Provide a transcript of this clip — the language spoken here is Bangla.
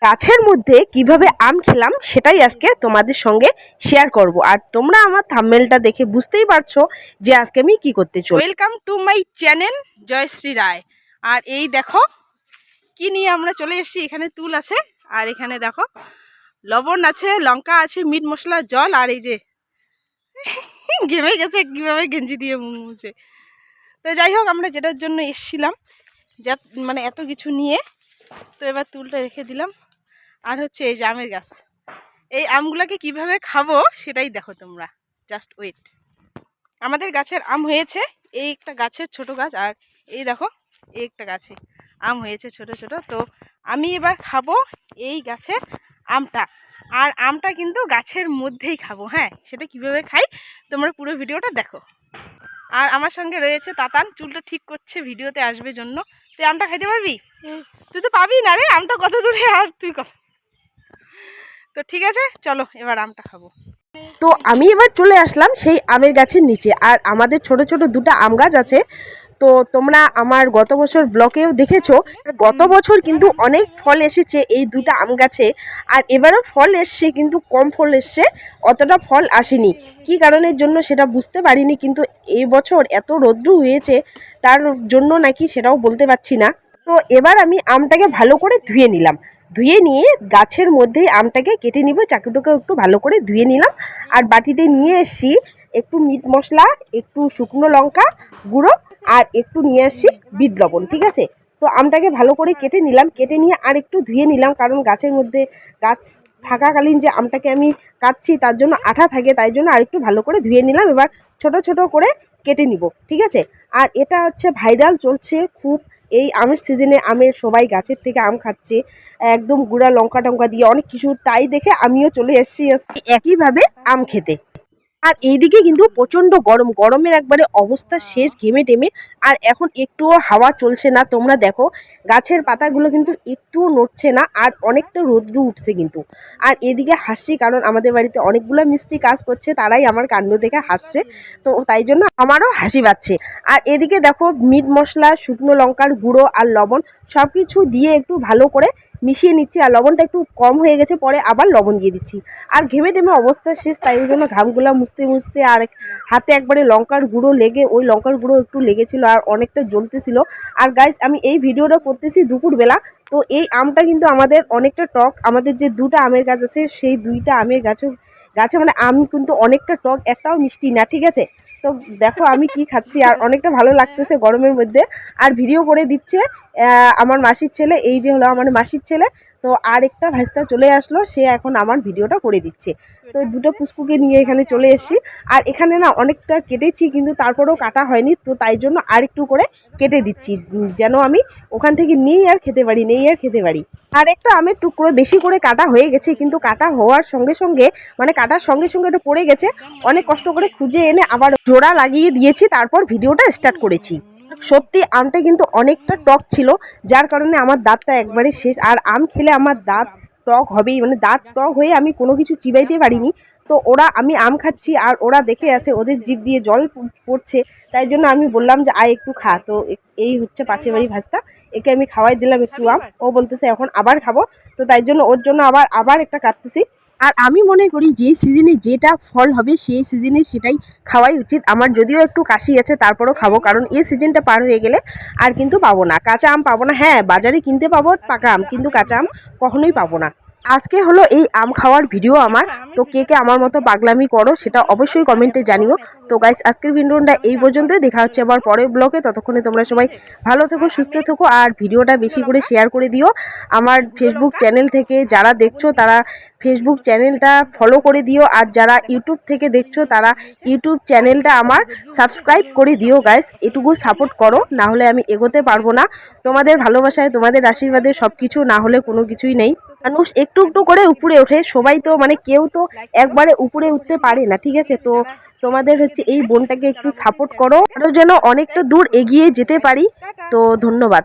গাছের মধ্যে কিভাবে আম খেলাম সেটাই আজকে তোমাদের সঙ্গে শেয়ার করব। আর তোমরা আমার থাম্বনেলটা দেখে বুঝতেই পারছো যে আজকে আমি কি করতে চলি। Welcome to my channel Joyshree Roy. আর এই দেখো কি নিয়ে আমরা চলে এসেছি। এখানে তুল আছে আর এখানে দেখো লবণ আছে, লঙ্কা আছে, মিট মশলা, জল, আর এই যে ঘেমে গেছে কীভাবে গেঞ্জি দিয়ে মুছে। তো যাই হোক, আমরা যেটার জন্য এসেছিলাম যা মানে এত কিছু নিয়ে, তো এবার তুলটা রেখে দিলাম। আর হচ্ছে এই যে আমের গাছ, এই আমগুলোকে কিভাবে খাবো সেটাই দেখো তোমরা, জাস্ট ওয়েট। আমাদের গাছের আম হয়েছে, এই একটা গাছের ছোট গাছ, আর এই দেখো এই একটা গাছে আম হয়েছে ছোট ছোট। তো আমি এবার খাবো এই গাছের আমটা, আর আমটা কিন্তু গাছের মধ্যেই খাবো। হ্যাঁ, সেটা কিভাবে খাই তোমরা পুরো ভিডিওটা দেখো। আর আমার সঙ্গে রয়েছে তাতান, চুলটা ঠিক করছে, ভিডিওতে আসবে জন্য। তুই আমটা খাইতে পারবি? তুই তো পাবি না রে, আমটা কত দূরে আর তুই কত। তো ঠিক আছে, চলো এবার আমটা খাবো। তো আমি এবার চলে আসলাম সেই আমের গাছের নিচে। আর আমাদের ছোট ছোট দুটো আম গাছ আছে। তো তোমরা আমার গত বছর ব্লকেও দেখেছো, গত বছর কিন্তু অনেক ফল এসেছে এই দুটো আম গাছে। আর এবারও ফল এসছে, কিন্তু কম ফল এসছে, অতটা ফল আসেনি। কি কারণের জন্য সেটা বুঝতে পারিনি, কিন্তু এই বছর এত রৌদ্র হয়েছে তার জন্য নাকি সেটাও বলতে পারছি না। তো এবার আমি আমটাকে ভালো করে ধুয়ে নিলাম। ধুয়ে নিয়ে গাছের মধ্যেই আমটাকে কেটে নিব, চাকুটাকে একটু ভালো করে ধুয়ে নিলাম। আর বাটিতে নিয়ে এসছি একটু মিট মশলা, একটু শুকনো লঙ্কা গুঁড়ো, আর একটু নিয়ে আসছি বিট লবণ। ঠিক আছে, তো আমটাকে ভালো করে কেটে নিলাম। কেটে নিয়ে আর একটু ধুয়ে নিলাম, কারণ গাছের মধ্যে গাছ থাকাকালীন যে আমটাকে আমি কাটছি তার জন্য আঠা থাকে, তাই জন্য আর একটু ভালো করে ধুয়ে নিলাম। এবার ছোট ছোট করে কেটে নিব। ঠিক আছে, আর এটা হচ্ছে ভাইরাল চলছে খুব এই আমের সিজনে। আমের সবাই গাছের থেকে আম খাচ্ছে একদম গুঁড়া লঙ্কা টঙ্কা দিয়ে অনেক কিছু, তাই দেখে আমিও চলে এসেছি একইভাবে আম খেতে। আর এইদিকে কিন্তু প্রচণ্ড গরম, গরমের একবারে অবস্থা শেষ, ঘেমে টেমে। আর এখন একটুও হাওয়া চলছে না। তোমরা দেখো গাছের পাতাগুলো কিন্তু একটুও নড়ছে না, আর অনেকটা রৌদ্র উঠছে কিন্তু। আর এদিকে হাসছি কারণ আমাদের বাড়িতে অনেকগুলো মিস্ত্রি কাজ করছে, তারাই আমার কাণ্ড দেখে হাসছে, তো তাই জন্য আমারও হাসি পাচ্ছে। আর এদিকে দেখো মিট মশলা, শুকনো লঙ্কার গুঁড়ো আর লবণ সব কিছু দিয়ে একটু ভালো করে মিশিয়ে নিচ্ছি। আর লবণটা একটু কম হয়ে গেছে, পরে আবার লবণ দিয়ে দিচ্ছি। আর ঘেমে টেমে অবস্থা শেষ, তাই জন্য ঘামগুলো মুছতে মুছতে আর হাতে একবারে লঙ্কার গুঁড়ো লেগে, ওই লঙ্কার গুঁড়ো একটু লেগেছিল আর অনেকটা জ্বলতেছিল। আর গাইস, আমি এই ভিডিওটা করতেছি দুপুরবেলা। তো এই আমটা কিন্তু আমাদের অনেকটা টক। আমাদের যে দুটো আমের গাছ আছে সেই দুইটা আমের গাছে মানে আম কিন্তু অনেকটা টক, একটাও মিষ্টি না। ঠিক আছে, তো দেখো আমি কি খাচ্ছি, আর অনেকটা ভালো লাগতেছে গরমের মধ্যে। আর ভিডিও করে দিচ্ছে আমার মাসির ছেলে, এই যে হলো আমার মাসির ছেলে। তো আর একটা ভাইস্তা চলে আসলো, সে এখন আমার ভিডিওটা করে দিচ্ছে। তো দুটো পুষ্পুকে নিয়ে এখানে চলে এসেছি। আর এখানে না অনেকটা কেটেছি, কিন্তু তারপরেও কাটা হয়নি, তো তাই জন্য আর একটু করে কেটে দিচ্ছি, যেন আমি ওখান থেকে নিয়েই আর খেতে পারি। আর একটা আমের টুকরো বেশি করে কাটা হয়ে গেছে, কিন্তু কাটা হওয়ার সঙ্গে সঙ্গে মানে কাটার সঙ্গে সঙ্গে এটা পড়ে গেছে। অনেক কষ্ট করে খুঁজে এনে আবার জোড়া লাগিয়ে দিয়েছি, তারপর ভিডিওটা স্টার্ট করেছি। সত্যি আমটা কিন্তু অনেকটা টক ছিল, যার কারণে আমার দাঁতটা একবারে শেষ। আর আম খেলে আমার দাঁত টক হবেই, মানে দাঁত টক হয়ে আমি কোনো কিছু চিবাইতে পারিনি। তো আমি আম খাচ্ছি আর ওরা দেখে আছে, ওদের জিভ দিয়ে জল পড়ছে, তাই জন্য আমি বললাম যে আয় একটু খা। তো এই হচ্ছে পাশের বাড়ি ভাস্তা, একে আমি খাওয়াই দিলাম একটু আম। ও বলতেছে এখন আবার খাবো, তো তাই জন্য ওর জন্য আবার একটা কাটতেছি। আর আমি মনে করি যে সিজনে যেটা ফল হবে সেই সিজনে সেটাই খাওয়াই উচিত। আমার যদিও একটু কাশি আছে, তারপরও খাবো, কারণ এই সিজনটা পার হয়ে গেলে আর কিন্তু পাবো না, কাঁচা আম পাবো না। হ্যাঁ, বাজারে কিনতে পাবো পাকা আম, কিন্তু কাঁচা আম কখনোই পাবো না। আজকে হলো এই আম খাওয়ার ভিডিও আমার। তো কে কে আমার মতো পাগলামি করো সেটা অবশ্যই কমেন্টে জানিও। তো গাইস, আজকের ভিডিওটা এই পর্যন্তই, দেখা হচ্ছে আবার পরের ব্লগে। ততক্ষণে তোমরা সবাই ভালো থেকো, সুস্থ থেকো, আর ভিডিওটা বেশি করে শেয়ার করে দিও। আমার ফেসবুক চ্যানেল থেকে যারা দেখছো তারা ফেসবুক চ্যানেলটা ফলো করে দিও, আর যারা ইউটিউব থেকে দেখছো তারা ইউটিউব চ্যানেলটা আমার সাবস্ক্রাইব করে দিও। গাইস, এটুকু সাপোর্ট করো, না হলে আমি এগোতে পারবো না। তোমাদের ভালোবাসায়, তোমাদের আশীর্বাদে সব কিছু, না হলে কোনো কিছুই নেই। মানুষ একটু একটু করে উপরে ওঠে, সবাই তো মানে কেউ তো একবারে উপরে উঠতে পারে না। ঠিক আছে, তো তোমাদের হচ্ছে এই বোনটাকে একটু সাপোর্ট করো, আরও যেন অনেকটা দূর এগিয়ে যেতে পারি। তো ধন্যবাদ।